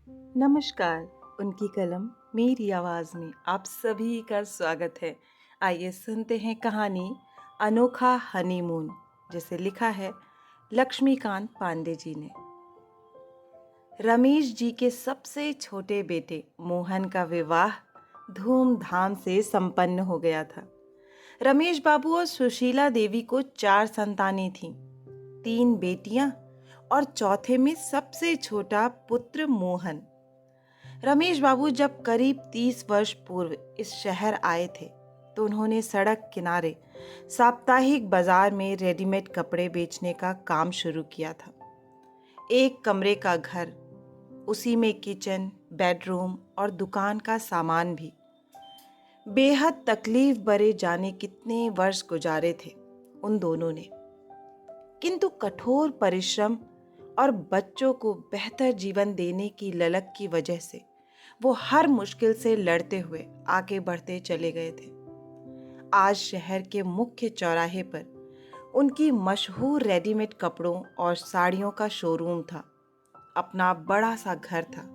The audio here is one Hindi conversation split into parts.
नमस्कार। उनकी कलम मेरी आवाज़ में आप सभी का स्वागत है। आइए सुनते हैं कहानी अनोखा हनीमून, जिसे लिखा है लक्ष्मीकांत पांडे जी ने। रमेश जी के सबसे छोटे बेटे मोहन का विवाह धूमधाम से संपन्न हो गया था। रमेश बाबू और सुशीला देवी को 4 संतानें थीं, 3 बेटियां और चौथे में सबसे छोटा पुत्र मोहन। रमेश बाबू जब करीब 30 वर्ष पूर्व इस शहर आए थे तो उन्होंने सड़क किनारे साप्ताहिक बाजार में रेडीमेड कपड़े बेचने का काम शुरू किया था। एक कमरे का घर, उसी में किचन, बेडरूम और दुकान का सामान भी। बेहद तकलीफ भरे जाने कितने वर्ष गुजारे थे उन दोनों ने, किंतु कठोर परिश्रम और बच्चों को बेहतर जीवन देने की ललक की वजह से वो हर मुश्किल से लड़ते हुए आगे बढ़ते चले गए थे। आज शहर के मुख्य चौराहे पर उनकी मशहूर रेडीमेड कपड़ों और साड़ियों का शोरूम था। अपना बड़ा सा घर था,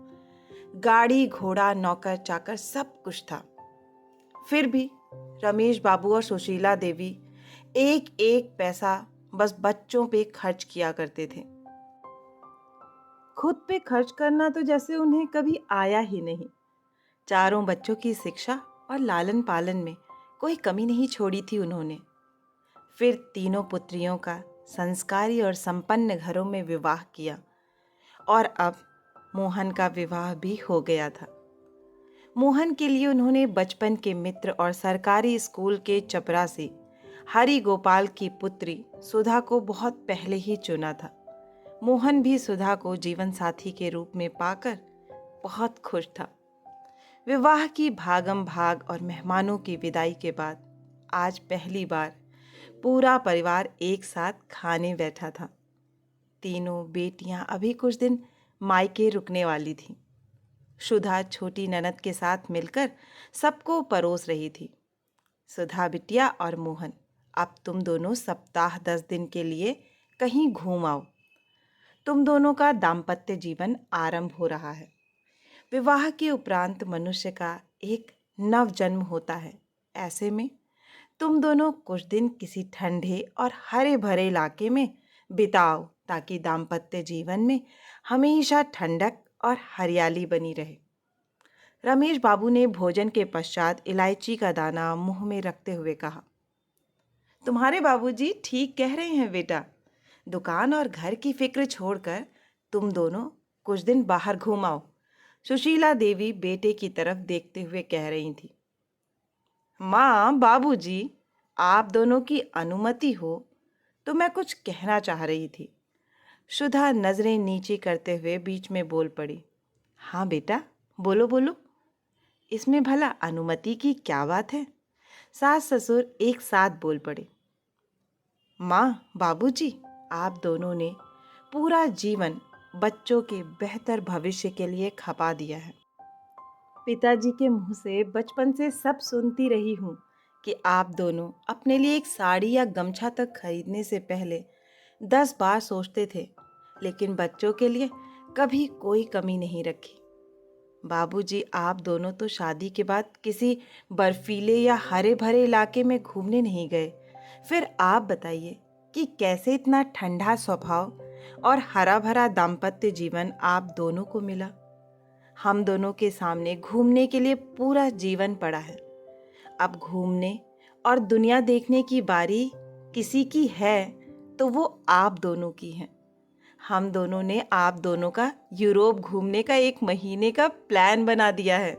गाड़ी घोड़ा नौकर चाकर सब कुछ था। फिर भी रमेश बाबू और सुशीला देवी एक एक पैसा बस बच्चों पे खर्च किया करते थे। खुद पे खर्च करना तो जैसे उन्हें कभी आया ही नहीं। चारों बच्चों की शिक्षा और लालन पालन में कोई कमी नहीं छोड़ी थी उन्होंने। फिर तीनों पुत्रियों का संस्कारी और संपन्न घरों में विवाह किया और अब मोहन का विवाह भी हो गया था। मोहन के लिए उन्होंने बचपन के मित्र और सरकारी स्कूल के चपरासी हरि गोपाल की पुत्री सुधा को बहुत पहले ही चुना था। मोहन भी सुधा को जीवन साथी के रूप में पाकर बहुत खुश था। विवाह की भागम भाग और मेहमानों की विदाई के बाद आज पहली बार पूरा परिवार एक साथ खाने बैठा था। तीनों बेटियां अभी कुछ दिन मायके रुकने वाली थीं। सुधा छोटी ननद के साथ मिलकर सबको परोस रही थी। सुधा बिटिया और मोहन, अब तुम दोनों सप्ताह 10 दिन के लिए कहीं घूम आओ। तुम दोनों का दाम्पत्य जीवन आरंभ हो रहा है। विवाह के उपरांत मनुष्य का एक नव जन्म होता है। ऐसे में तुम दोनों कुछ दिन किसी ठंडे और हरे भरे इलाके में बिताओ ताकि दाम्पत्य जीवन में हमेशा ठंडक और हरियाली बनी रहे। रमेश बाबू ने भोजन के पश्चात इलायची का दाना मुंह में रखते हुए कहा, तुम्हारे बाबूजी ठीक कह रहे हैं बेटा। दुकान और घर की फिक्र छोड़कर तुम दोनों कुछ दिन बाहर घूम आओ। सुशीला देवी बेटे की तरफ देखते हुए कह रही थी। माँ, बाबूजी, आप दोनों की अनुमति हो तो मैं कुछ कहना चाह रही थी। सुधा नजरें नीचे करते हुए बीच में बोल पड़ी। हाँ बेटा, बोलो बोलो, इसमें भला अनुमति की क्या बात है? सास ससुर एक साथ बोल पड़े। माँ, बाबूजी, आप दोनों ने पूरा जीवन बच्चों के बेहतर भविष्य के लिए खपा दिया है। पिताजी के मुंह से बचपन से सब सुनती रही हूँ कि आप दोनों अपने लिए एक साड़ी या गमछा तक खरीदने से पहले 10 बार सोचते थे, लेकिन बच्चों के लिए कभी कोई कमी नहीं रखी। बाबूजी, आप दोनों तो शादी के बाद किसी बर्फीले या हरे भरे इलाके में घूमने नहीं गए। फिर आप बताइए कि कैसे इतना ठंडा स्वभाव और हरा भरा दाम्पत्य जीवन आप दोनों को मिला। हम दोनों के सामने घूमने के लिए पूरा जीवन पड़ा है। अब घूमने और दुनिया देखने की बारी किसी की है तो वो आप दोनों की है। हम दोनों ने आप दोनों का यूरोप घूमने का 1 महीने का प्लान बना दिया है।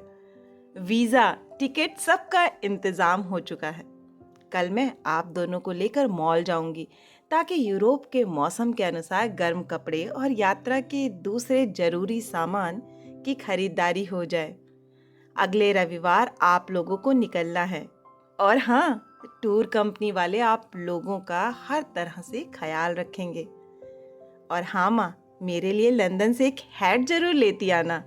वीज़ा, टिकट सबका इंतज़ाम हो चुका है। कल मैं आप दोनों को लेकर मॉल जाऊंगी ताकि यूरोप के मौसम के अनुसार गर्म कपड़े और यात्रा के दूसरे जरूरी सामान की खरीदारी हो जाए। अगले रविवार आप लोगों को निकलना है और हाँ, टूर कंपनी वाले आप लोगों का हर तरह से ख्याल रखेंगे। और हाँ माँ, मेरे लिए लंदन से एक हैट जरूर लेती आना।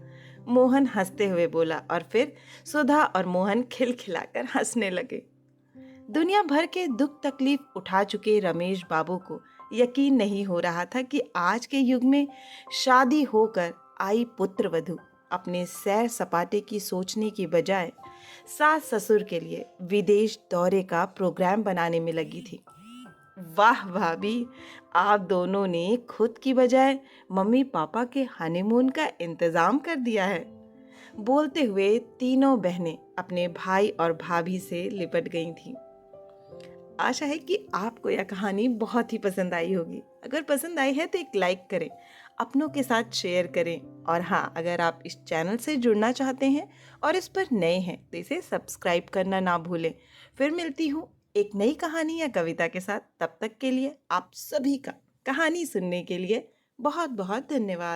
मोहन हंसते हुए बोला और फिर सुधा और मोहन खिलखिलाकर हंसने लगे। दुनिया भर के दुख तकलीफ उठा चुके रमेश बाबू को यकीन नहीं हो रहा था कि आज के युग में शादी होकर आई पुत्र वधू अपने सैर सपाटे की सोचने की बजाय सास ससुर के लिए विदेश दौरे का प्रोग्राम बनाने में लगी थी। वाह भाभी, आप दोनों ने खुद की बजाय मम्मी पापा के हनीमून का इंतजाम कर दिया है। बोलते हुए तीनों बहनें अपने भाई और भाभी से लिपट गई थीं। आशा है कि आपको यह कहानी बहुत ही पसंद आई होगी। अगर पसंद आई है तो एक लाइक करें, अपनों के साथ शेयर करें और हाँ, अगर आप इस चैनल से जुड़ना चाहते हैं और इस पर नए हैं तो इसे सब्सक्राइब करना ना भूलें। फिर मिलती हूँ एक नई कहानी या कविता के साथ। तब तक के लिए आप सभी का कहानी सुनने के लिए बहुत बहुत धन्यवाद।